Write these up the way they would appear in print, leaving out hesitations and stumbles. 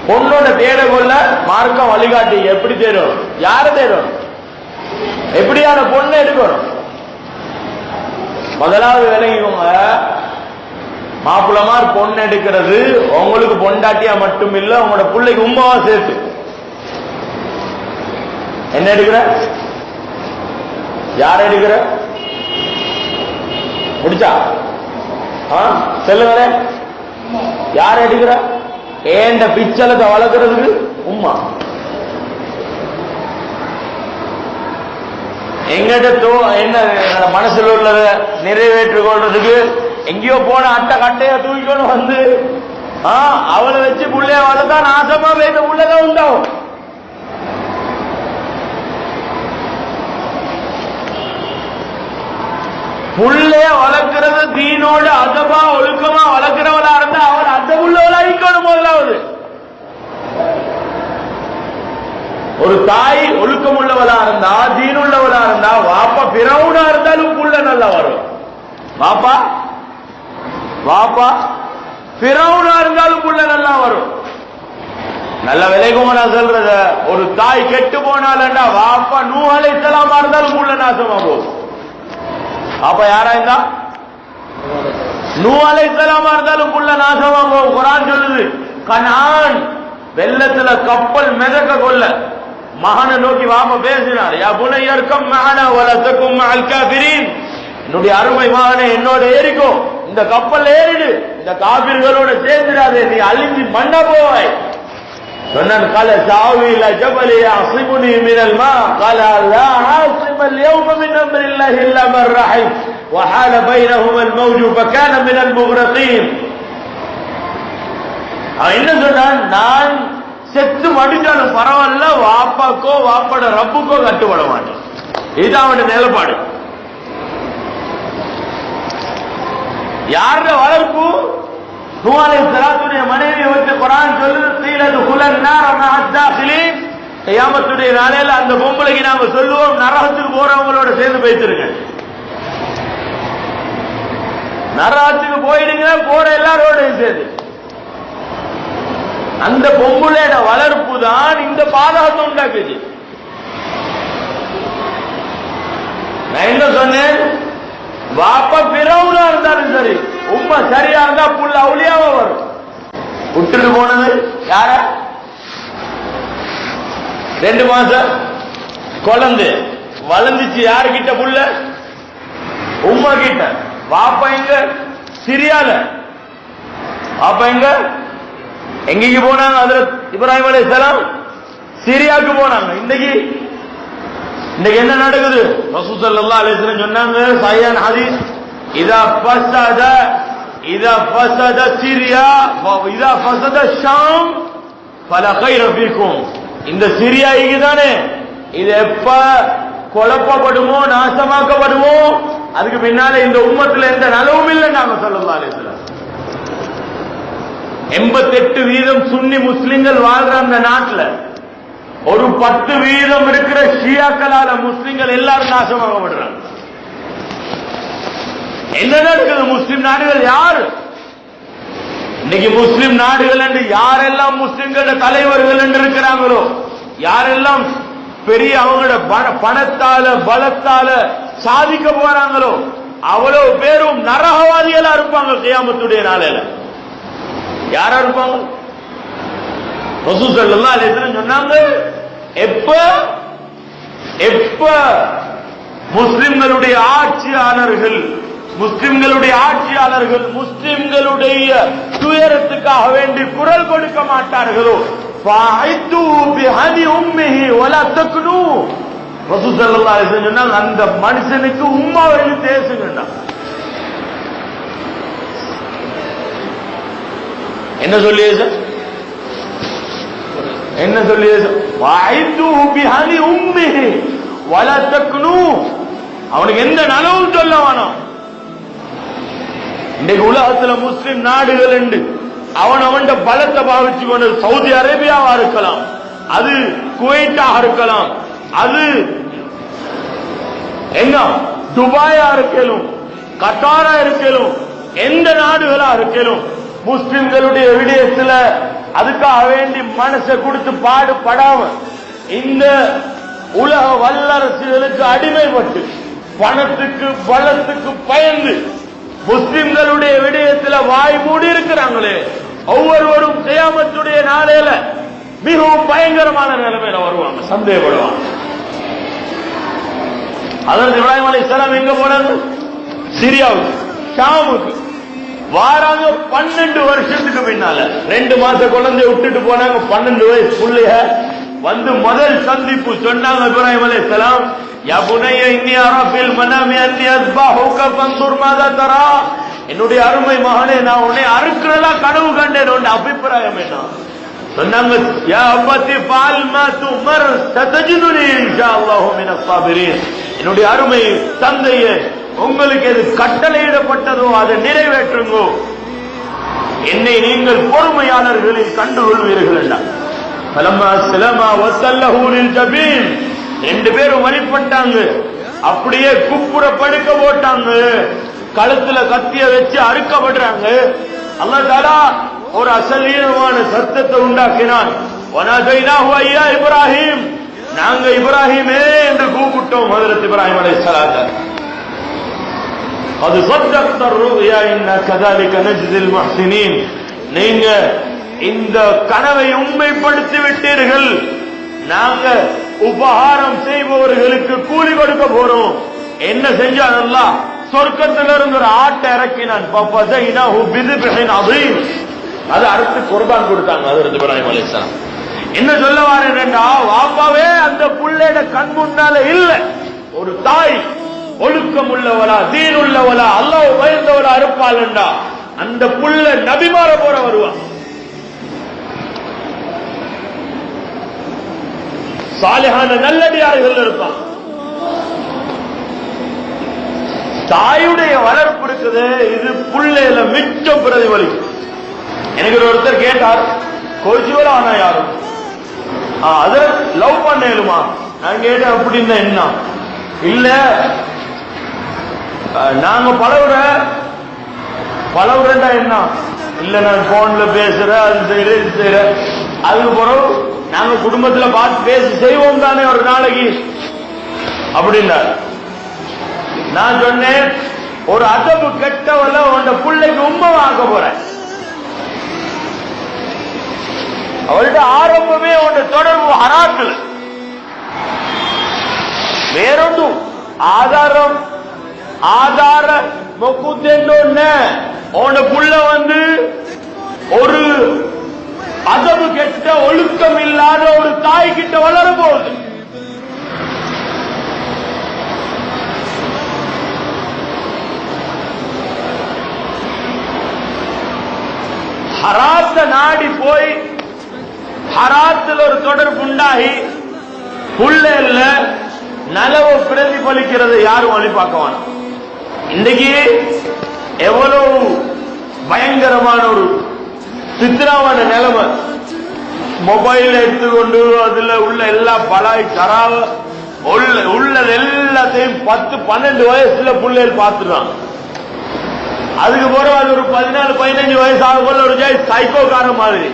பொண்ணோட தேட கொள்ள மார்க்கம் வழிகாட்டி எப்படி தேடும், யார தேடும், எப்படியான பொண்ணை எடுக்கணும். முதலாவது விலகிக்கோங்க, மாப்பிள்ளமார் பொண்ணு எடுக்கிறது உங்களுக்கு பொண்டாட்டியா மட்டும் இல்ல, உங்களோட பிள்ளைக்கு உமாவா சேர்த்து. என்ன எடுக்கிற, யார எடுக்கிற, முடிச்சா சொல்லுங்க, யார எடுக்கிற? ஏண்ட பிச்சலத்தை வளர்க்கறதுக்கு உம்மா. எங்கிட்ட என்ன மனசுல உள்ளத நிறைவேற்றிக் கொள்றதுக்கு எங்கேயோ போன அட்டை கட்டைய தூக்கிக்கொண்டு வந்து அவளை வச்சு புள்ளைய வளர்த்தா நாசமா வைத்த உள்ளதான் உண்டாகும். புள்ளைய வளர்க்கிறது தீனோடு அதபா ஒழுக்கமா வளர்க்கிறவளா இருந்தா அவள் அந்த உள்ளவளா இருக்கணும். முதலாவது ஒரு தாய் ஒழுக்கம் உள்ளவளா இருந்தா, தீன் உள்ளவளா இருந்தா, வாப்பா பிறவுனா இருந்தாலும் புள்ள நல்லா வரும். வாப்பா வாப்பா பிறவுனா இருந்தாலும் புள்ள நல்லா வரும். நல்ல விலைக்குமா நான் சொல்றத, ஒரு தாய் கெட்டு போனாலண்டா வாப்பா நூஹ் அலைஹிஸ்ஸலாமா இருந்தாலும் புள்ள நாசமா போகும். அப்ப யாரா இருந்தா நூஹ் அலைஹிஸ்ஸலாமா இருந்தாலும் புள்ள நாசமா போகும். குர்ஆன் சொல்லுது, கனான் வெள்ளத்துல கப்பல் மிதக்க கொள்ள மகனை நோக்கி வாப்ப பேசினார், யா புனையர்க்கம் மகனா வலதக்கும் மஅல் காஃபிரீன், என்னுடைய அருமை மகனே என்னோட ஏறிக்கோ, இந்த கப்பல் ஏறிடு, இந்த காபிர்களோட சேர்ந்துடாதே, நீ அழிஞ்சு மண்ண போவாய். சொன்னான், قال سآوي إلى جبل يعصمني من الماء قال لا عاصم اليوم من أمر الله إلا من رحم وحال بينهما الموج فكان من المغرقين. என்ன சொன்னான், நான் செத்து மடிஞ்சாலும் பரவாயில்ல, வாப்பாக்கோ வாப்பட ரப்புக்கோ கட்டுப்பட மாட்டேன். இதுதான் அவனுடைய நிலைப்பாடு. யார வளர்ப்பு? நூஹ் அலைஹிஸ்ஸலாத்துடைய மனைவியை வச்சு குர்ஆன் சொல்லுது, தீலது குலன்னார மஅத்தாகிலீன், கியாமத்துடைய நாளையில அந்த பொம்பளைக்கு நாம சொல்லுவோம், நரகத்துக்கு போறவங்களோட சேர்ந்து பேசிருங்க, நரகத்துக்கு போயிடுங்க, போற எல்லாரோடையும் சேர்ந்து. அந்த பொம்பளையோட வளர்ப்பு தான் இந்த பாதகத்தை உண்டாக்குது. நான் என்ன சொன்னேன், வாப்பா பிறவுனா இருந்தாலும் சரி, உம்மா சரியா இருந்தா புள்ள அவுளியாவா வரும். விட்டுட்டு போனது யார? 2 மாசம் குழந்தை வளர்ந்துச்சு, யாருக்கிட்ட புள்ள? உம்மா கிட்ட. வாப்பா எங்க? சிரியால. வாப்பா எங்க? எங்கேக்கு போனாங்க? ஹஜ்ரத் இப்ராஹிம் அலைஹிஸ்ஸலாம் சிரியாவுக்கு போனாங்க. இன்னைக்கு என்ன நடக்குது? ரசூல் ஸல்லல்லாஹு அலைஹி வஸல்லம் சொன்னாங்க, சஹீஹ் ஹதீஸ், இதா ஃபஸத சிரியா இதா ஃபஸத ஷாம் ஃபலா கைர ஃபீக்கும். இந்த சிரியா இங்கதானே, இது எப்ப குழப்பப்படுமோ நாசமாக்கப்படுமோ அதுக்கு பின்னால இந்த உம்மத்துல எந்த நலவும் இல்லை. நாம ஸல்லல்லாஹு அலைஹி வஸல்லம் 88% சுன்னி முஸ்லிம்கள் வாழ்ற அந்த நாட்டுல ஒரு 10% இருக்கிற ஷியாக்களால முஸ்லிம்கள் எல்லாரும் நாசமாகப்படுறாங்க. என்ன நடக்குது? முஸ்லிம் நாடுகள் யாரு? இன்னைக்கு முஸ்லிம் நாடுகள் என்று யாரெல்லாம் முஸ்லிம்கள தலைவர்கள் என்று இருக்கிறாங்களோ, யாரெல்லாம் பெரிய அவங்களோட பணத்தால பலத்தால சாதிக்க போறாங்களோ அவ்வளவு பேரும் நரகவாதிகளா இருப்பாங்க கியாமத்துடைய நாளையில. யாரா இருப்பாங்க? ரசூல் ஸல்லல்லாஹு அலைஹி வஸல்லம் சொன்னாங்க, எப்ப முஸ்லிம்களுடைய ஆட்சியாளர்கள் முஸ்லிம்களுடைய துயரத்துக்காக வேண்டி குரல் கொடுக்க மாட்டார்களோ, ஃபஅய்து பிஹதி உம்மிஹி வலா தக்னு. ரசூல் ஸல்லல்லாஹு அலைஹி வஸல்லம் சொன்னாங்க, அந்த மனுஷனுக்கு உம்மாவை பேசுங்கடா. என்ன சொல்லியது? வஅய்து பிஹதி உம்மிஹி வலா தக்னு. அவனுக்கு எந்த நலவும் சொல்ல வேணாம். இன்றைக்கு உலகத்துல முஸ்லிம் நாடுகள் என்று அவன் பலத்தை பாவிச்சு கொண்டு, சவுதி அரேபியாவா இருக்கலாம், அது குவைட்டாக இருக்கலாம், அது எங்க துபாயா இருக்கலும், கட்டாரா இருக்கலும், எந்த நாடுகளா இருக்கலும், முஸ்லிம்களுடைய விடயத்துல அதுக்காக வேண்டி மனசை கொடுத்து பாடுபடாம இந்த உலக வல்லரசுகளுக்கு அடிமைப்பட்டு பணத்துக்கு பலத்துக்கு பயந்து முஸ்லிம்களுடைய விடயத்துல வாய் மூடி இருக்கிறாங்களே, ஒவ்வொருவரும் கியாமத்துடைய நாளையில மிகவும் பயங்கரமான நிலைமையில வருவாங்க, சந்தேகப்படுவாங்க. அதற்கு இப்ராஹிம் அலைஹிஸ்ஸலாம் எங்க போனாங்க? சிரியாவுக்கு, ஷாமுக்கு வாராங்க. 12 வருஷத்துக்கு பின்னால 2 மாச குழந்தை விட்டுட்டு போனாங்க. 12 வயசு புள்ளைய வந்து முதல் சந்திப்பு சொன்னாங்க இப்ராஹிம் அலைஹிஸ்ஸலாம், யா புனைய இன்னி அரா ஃபில் மனாமி அன்னி அஸ்பஹுக ஃபன்துர் மாதா தரா. என்னுடைய அருமை மகனே, நான் உன்னை அறுக்கிறதா கனவு கண்டேன், உன் அபிப்பிராயம் என்ன? சொன்னாங்க, யா அபத்தி ஃபால் மா துமர் சதஜிதுனி இன்ஷாஅல்லாஹு மினஸ் ஸாபிரீன். என்னுடைய அருமை தந்தையே, உங்களுக்கு எது கட்டளையிடப்பட்டதோ அதை நிறைவேற்றுங்கோ, என்னை நீங்கள் பொறுமையாளர்களில் கண்டுகொள்வீர்கள் என்றார். ஃபலம்மா ஸலமா வஸல்லஹு லில் ஜபீன். 2 பேரும் வழிபட்டாங்க, அப்படியே குப்புற படுக்க போட்டாங்க, கழுத்துல கத்திய வச்சு அறுக்கப்படுறாங்க. அல்லாஹ் தஆலா ஒரு அசலீயமான சத்தத்தை உண்டாக்கினான். வனதைனாஹு ஐயா இப்ராஹிம், நாங்க இப்ராஹிமே என்று கூப்பிட்டோம் ஹஜ்ரத் இப்ராஹிம் அலைஹிஸ்ஸலாம். அது صدقت الرؤيا إن كذلك نجزي المحسنين. நீங்க இந்த கனவை உண்மைப்படுத்தி விட்டீர்கள், நாங்க உபகாரம் செய்பவர்களுக்கு கூலி கொடுக்க போறோம். என்ன செஞ்சான் அல்லாஹ்? சொர்க்கத்திலிருந்து ஒரு ஆட்டை இறக்கினான். அது அறுத்து குர்பான் கொடுத்தாங்க ஹஜ்ரத் இப்ராஹிம் அலைஹிஸ்ஸலாம். என்ன சொல்ல வாரேன்டா, வாப்பாவே அந்த புள்ளையோட கண் முன்னால இல்ல, ஒரு தாய் ஒழுக்கம் உள்ளவளா தீன் உள்ளவளா அல்லாஹ் பயந்தவளா இருப்பாள்டா, அந்த புள்ள நபிமார போற வருவான், சாலிஹான நல்லடியார்கள் இருப்பான். தாயுடைய வளர்ப்பு இருக்குது, இது புள்ளையில மிச்சம் பிரதிபலிக்கும். எனக்கு ஒருத்தர் கேட்டார், கோஜிவலா ஆனா யாரும் அதுல லவ் பண்ணேலுமா? நான் கேட்டேன், அப்படின்னா என்ன? இல்ல நாங்க பழகுறா என்ன? இல்ல நான் போன்ல பேசுறேன், அது செய்யறேன் இது செய்யறேன். அதுக்கு பிறகு நாங்க குடும்பத்துல பார்த்து பேசி செய்வோம் தானே ஒரு நாளைக்கு அப்படின்னா. நான் சொன்னேன், ஒரு அதபு கெட்டவள உன் பிள்ளைக்கு உண்மை வாங்க போறேன். அவள்கிட்ட ஆரம்பமே உன் தொடர்பு ஹராத்துல வேறொன்றும் ஆதார மொக்குத்தேன்னு உன் புள்ள வந்து ஒரு அதபு கெட்ட ஒழுக்கம் இல்லாத ஒரு தாய் கிட்ட வளர போகுது. ஹராத்த நாடி போய் ஹராத்தில் ஒரு தொடர்பு உண்டாகி புள்ளைல நலவு பிரதிபலிக்கிறது யாரும் வழி பார்க்க வேணாம். இன்னைக்கு எவ்வளவு பயங்கரமான ஒரு சித்திரமான நிலைமை. மொபைல் எடுத்துக்கொண்டு அதுல உள்ள எல்லா பலாய் தராவ உள்ளது எல்லாத்தையும் 10-12 வயசுல பிள்ளைகள் பார்த்துறான். அதுக்கு பிறகு அது ஒரு 14-15 வயசு ஆகல ஒரு சைக்கோக்கார மாதிரி.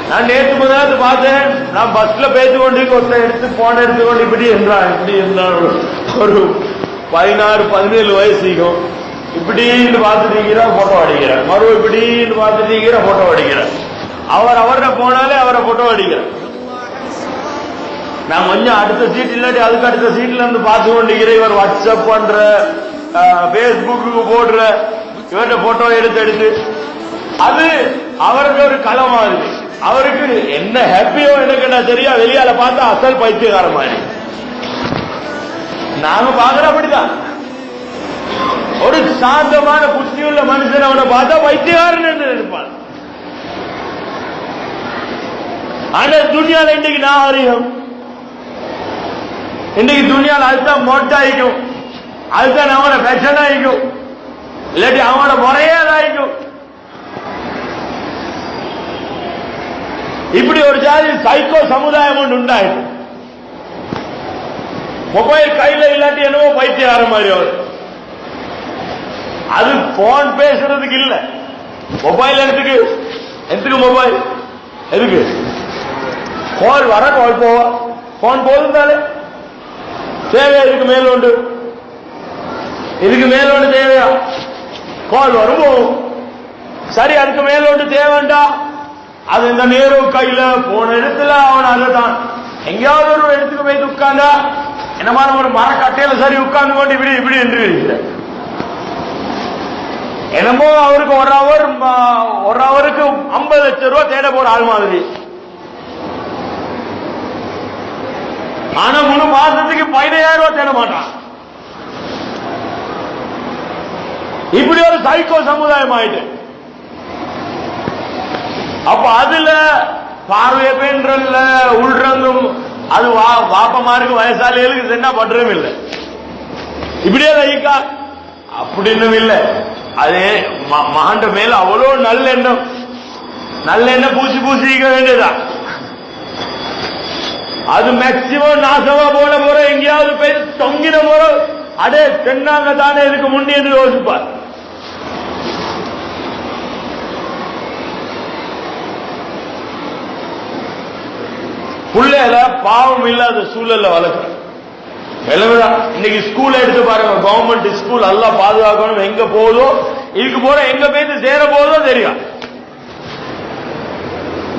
நான் நேற்று முதலாவது பார்த்தேன், நான் பஸ்ல பேசி கொண்டு ஒருத்தர் எடுத்து போன எடுத்துக்கொண்டு இப்படி இருந்தான் ஒரு 16-17 வயசுக்கும் இப்படின்னு பார்த்துட்டீங்கிற போட்டோ அடிக்கிறேன், மறு இப்படின்னு பார்த்துட்டீங்கிற போட்டோ அடிக்கிறேன். அவர்கிட்ட போனாலே அவரை போட்டோ அடிக்கிறேன். நான் கொஞ்சம் அடுத்த சீட் இல்லாட்டி அதுக்கு அடுத்த சீட்ல இருந்து பார்த்து கொண்டிருக்கிறேன். இவர் வாட்ஸ்அப் பண்ற, பேஸ்புக்கு போடுற, இவர்கிட்ட போட்டோ எடுத்து அது அவருக்கு ஒரு களமா இருக்கு. அவருக்கு என்ன ஹாப்பியோ எனக்கு என்ன தெரியா, வெளியால பார்த்தா அசல் பைத்தியக்கார மாதிரி. நாங்க பாக்குற அப்படிதான். ஒரு சாந்தமான புத்தியுள்ள மனுஷன் அவனை பார்த்தா பைத்தியக்காரன் என்று நினைப்பான். ஆனா துணியால இன்னைக்கு நாகரிகம், இன்னைக்கு துணியால அதுதான் மோட்டாயிக்கும், அதுதான் அவனை ஃபேஷன் ஆயிக்கும், இல்லாட்டி அவனை முறையாதாயிக்கும். இப்படி ஒரு ஜாதி சைக்கோ சமுதாயம் ஒன்று உண்டாயிடும். மொபைல் கையில இல்லாட்டி என்னவோ பைத்தியக்கார மாதிரி அவர். அது போன் பேசுறதுக்கு இல்ல, மொபைல் எதுக்கு மொபைல் எதுக்கு? கால் வர கால் போவா, போன் போதும் தேவை. இதுக்கு மேல உண்டு, இதுக்கு மேல ஒன்று தேவையா? கால் வரும் போகும். சரி, அதுக்கு மேல ஒன்று தேவைண்டா அது இந்த நேரம் கையில போன இடத்துல அவன் அதுதான் எங்கேயாவது ஒரு இடத்துக்கு போய் உட்கார்ந்தா என்ன மாதிரி ஒரு மரக்கட்டையில சரி உட்கார்ந்து கொண்டு இப்படி இப்படி என்று என்னமோ அவருக்கு ஒரு அவருக்கு 50 லட்சம் ரூபாய் தேட போற ஆள் மாதிரி. ஆனா 3 மாசத்துக்கு 15,000 ரூபாய் தேட மாட்டான். இப்படி ஒரு சைக்கோ சமுதாயம் ஆயிட்டு. அப்ப அதுல பார்வைய பெண்றல்ல உள்றங்கும் அது வாப்பமாருக்கு வயசாளிகளுக்கு என்ன பண்றதும் இல்லை. இப்படியே லைக்கா அப்படின்னு இல்லை. அதே மகண்ட மேல அவ்வளோ நல்லெண்ணம் பூசிக்க வேண்டியதான். அது மேக்சிமம் நாசமா போற எங்கேயாவது போய் தொங்கின போற அடே தென்னாங்க தானே இதுக்கு முன்னே என்று யோசிப்பார். புள்ளையில பாவம் இல்லாத சூழல்ல வளர்க்க இன்னைக்கு ஸ்கூல் எடுத்து பாருங்க, கவர்மெண்ட் ஸ்கூல் நல்லா பாதுகாக்கணும். எங்க போதோ இதுக்கு போற எங்க போய் சேர போதோ தெரியும்.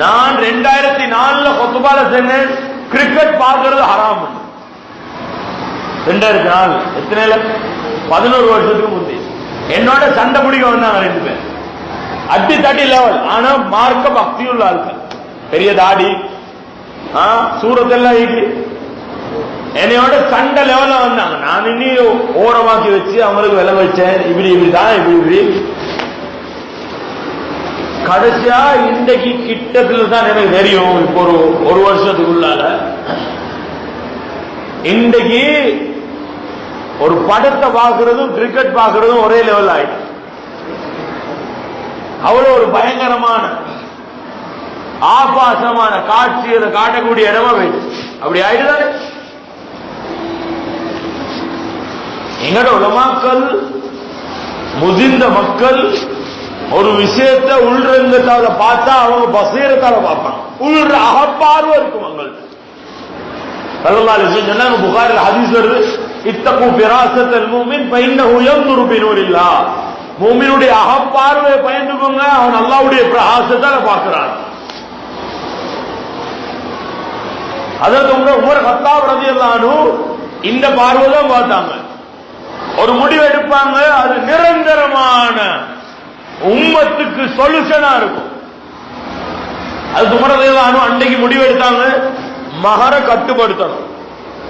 நான் 2004 கொத்துபால சென்னேன், கிரிக்கெட் பார்க்கறது ஹராம். 2004 எத்தனைல 11 வருஷத்துக்கு முந்தைய என்னோட சண்டை பிடிக்க வந்தாங்க 2 பேர். அட்டி தட்டி லெவல். ஆனா மார்க்க பக்தியுள்ள ஆட்கள், பெரிய தாடி சூரத்தெல்லாம் ஈட்டி என்னையோட சண்டை லெவல்ல வந்தாங்க. நான் இன்னும் ஓரமாக்கி வச்சு அவங்களுக்கு விலை வச்சேன். இப்படிதான் இப்படி கடைசியா இன்றைக்கு கிட்டத்துல தான் எனக்கு தெரியும். இப்போ ஒரு வருஷத்துக்குள்ளால இன்றைக்கு ஒரு படத்தை பார்க்கறதும் கிரிக்கெட் பார்க்கறதும் ஒரே லெவல் ஆயிடுச்சு. அவ்வளவு ஒரு பயங்கரமான ஆபாசமான காட்சியை காட்டக்கூடிய இடமா போயிடுச்சு. அப்படி ஆயிடுதானே. எங்கட உலமாக்கள் முதிர்ந்த மக்கள் ஒரு விஷயத்தை உள்ரங்கத்தால பார்த்தா அவங்க பசீரத்தால பார்ப்பாங்க. உள்ற அகப்பார்வை இருக்கும் அவங்கள்ட்ட. ஸல்லல்லாஹு அலைஹி வஸல்லம் சொன்னாங்க, புகாரில் ஹதீஸ் வருது, இத்தகு ஃபிராஸத்தல் முஃமின் ஃபஇன்னஹு யன்துரு பினூரில்லாஹ். முஃமினுடைய அகப்பார்வையை பயந்துக்கோங்க, அவன் அல்லாஹ்வுடைய பிரகாசத்தால பார்க்கிறான். அதற்கு உமர் கத்தாப் ரலியல்லாஹு அன்ஹு இந்த பார்வை தான் பார்த்தாங்க. ஒரு முடிவு எடுப்பாங்க, அது நிரந்தரமான உம்மத்துக்கு சொல்யூஷனா இருக்கும். அது உமர் ரலியல்லாஹு அன்ஹு அன்றைக்கு முடிவு எடுத்தாங்க, மஹர கட்டுப்படுத்தணும்.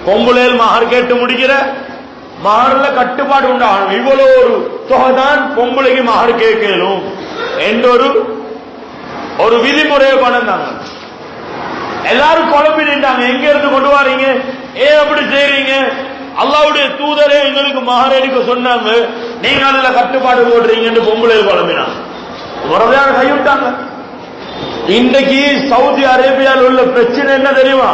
பொம்புளையில் மஹர் கேட்டு முடிக்கிற மஹர்ல கட்டுப்பாடு உண்டாகணும். இவ்வளவு ஒரு தொகைதான் பொம்பளைக்கு மஹர் கேட்கலும் என்ற ஒரு விதிமுறையை கொண்டாங்க. எல்லாரும் குழம்பி நின்றாங்க, எங்க இருந்து கொண்டு வரீங்க, அப்படி செய்றீங்க, அல்லாஹ்வுடைய தூதரே எங்களுக்கு மஹர் எடுக்க சொன்னாங்க, நீங்க அதுல கட்டுப்பாடு போடுறீங்கன்னு பொம்பளையில் குழம்பினாங்க. உடனே கைவிட்டாங்க. இன்றைக்கு சவுதி அரேபியாவில் உள்ள பிரச்சனை என்ன தெரியுமா?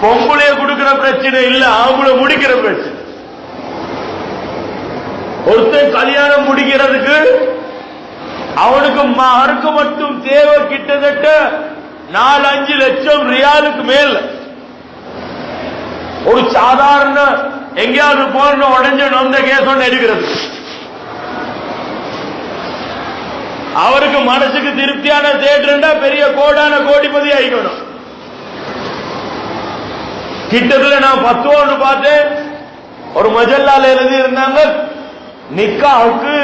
பொம்பளைய கொடுக்கிற பிரச்சனை இல்ல, ஆம்பளை முடிக்கிற பிரச்சனை. ஒருத்தன் கல்யாணம் முடிக்கிறதுக்கு அவனுக்கு மஹருக்கு மட்டும் தேவை கிட்டத்தட்ட 4-5 லட்சம் ரியாலுக்கு மேல. ஒரு சாதாரண எங்கேயாவது போன உடஞ்ச நொந்த கேஸ் ஒன்று எடுக்கிறது அவருக்கு மனசுக்கு திருப்தியான தேட்டருண்டா பெரிய கோடிபதி ஆயிக்கணும். கிட்டத்துல நான் 10 ஒன்று பார்த்தேன், ஒரு மஜல்லால எழுதி இருந்தாங்க, நிக்காவுக்கு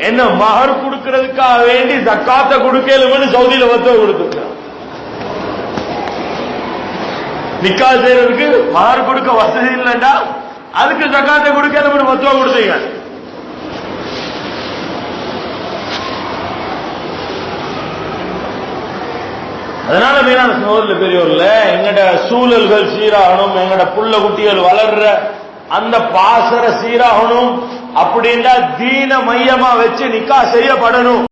என்ன மஹர் கொடுக்கிறதுக்காக வேண்டி ஜக்காத்த கொடுக்கலும்னு சவுதியில வத்துவ கொடுத்துருக்காங்க. நிக்கா செய்யறதுக்கு மஹர் கொடுக்க வசதி இல்லைண்டா அதுக்கு ஜக்காத்தை கொடுக்கலும்னு வத்துவ கொடுத்தீங்க. அதனால மீனான சகோதர பெரியவர்ல எங்கட சூழல்கள் சீராகணும், எங்கட புள்ள குட்டிகள் வளர்ற அந்த பாசர சீராகணும். அப்படின்னா தீன மையமா வச்சு நிக்கா செய்யப்படணும்.